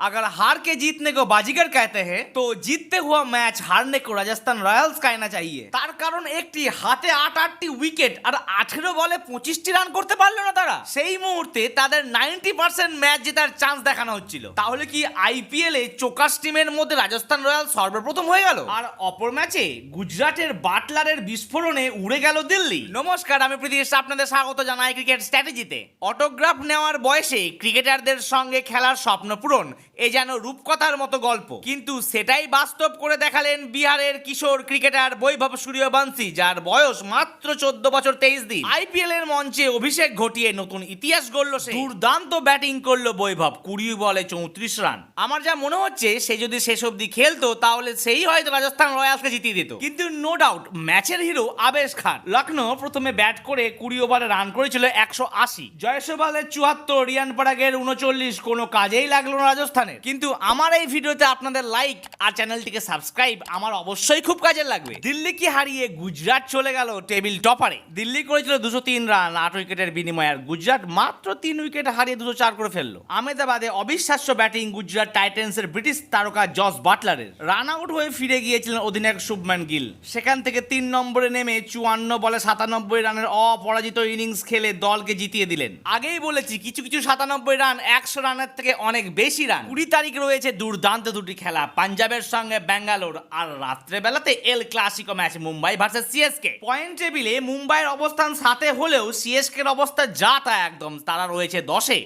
अगर हार के जीतने को बाजीगर कहते हैं तो जीतते हुआ मैच हारने को राजस्थान रয়্যালস कहना चाहिए। তার কারণ একটি হাতে ৮টি উইকেট আর ১৮ বলে ২৫টি রান করতে পারলো না তারা। সেই মুহূর্তে তাদের 90% ম্যাচ জেতার চান্স দেখানো হচ্ছিল। তাহলে কি আইপিএল এ চোকাস টিমের মধ্যে রাজস্থান রয়্যালস সর্বপ্রথম হয়ে গেল? আর অপর ম্যাচে গুজরাটের বাটলারের বিস্ফোরণে উড়ে গেল দিল্লি। নমস্কার, আমি প্রীতিশ, আপনাদের স্বাগত জানাই ক্রিকেট স্ট্র্যাটেজিতে। অটোগ্রাফ নেওয়ার বয়সে ক্রিকেটারদের সঙ্গে খেলার স্বপ্ন পূরণ এ যেন রূপকথার মতো গল্প, কিন্তু সেটাই বাস্তব করে দেখালেন বিহারের কিশোর ক্রিকেটার বৈভব সূর্যবংশী, যার বয়স মাত্র 14 বছর 23 দিন। আইপিএল এর মঞ্চে অভিষেক ঘটিয়ে নতুন ইতিহাস গড়ল সে। দুর্দান্ত ব্যাটিং করলো বৈভব, 20 বলে 34 রান। আমার যা মনে হচ্ছে সে যদি শেষ অবধি খেলতো তাহলে সেই হয়তো রাজস্থান রয়্যালসকে জিতিয়ে দিত। কিন্তু নো ডাউট ম্যাচের হিরো আবেশ খান। লখনৌ প্রথমে ব্যাট করে 20 ওভারে রান করেছিল 180, জয়সওয়ালের 74, রিয়ান পরাগের 39, কোনো কাজেই লাগলো না রাজস্থানের। কিন্তু আমার এই ভিডিওতে আপনাদের লাইক আর চ্যানেলটিকে সাবস্ক্রাইব আমার অবশ্যই খুব কাজে লাগবে। দিল্লিকে হারিয়ে গুজরাট চলে গেল টেবিল টপারে। দিল্লি করেছিল 203 রান 8 উইকেটের বিনিময়ে, আর গুজরাট মাত্র 3 উইকেট হারিয়ে 204 করে ফেললো। আহমেদাবাদে অবিশ্বাস্য ব্যাটিং গুজরাট টাইটান্সের ব্রিটিশ তারকা জস বাটলারের। রান আউট হয়ে ফিরে গিয়েছিলেন অধিনায়ক শুভমান গিল। সেখান থেকে 3 নম্বরে নেমে 54 বলে 97 রানের অপরাজিত ইনিংস খেলে দলকে জিতিয়ে দিলেন। আগেই বলেছি কিছু 97 রান 100 রানের থেকে অনেক বেশি রান। 20 তারিখ রয়েছে দুর্দান্ত দুটি খেলা, পাঞ্জাবের সঙ্গে ব্যাঙ্গালোর, আর রাত্রেবেলাতে El Clasico match Mumbai versus CSK. Point টেবিলে মুম্বাইয়ের অবস্থান 7-এ হলেও সিএসকের অবস্থা যা তা একদম, তারা রয়েছে 10-এ।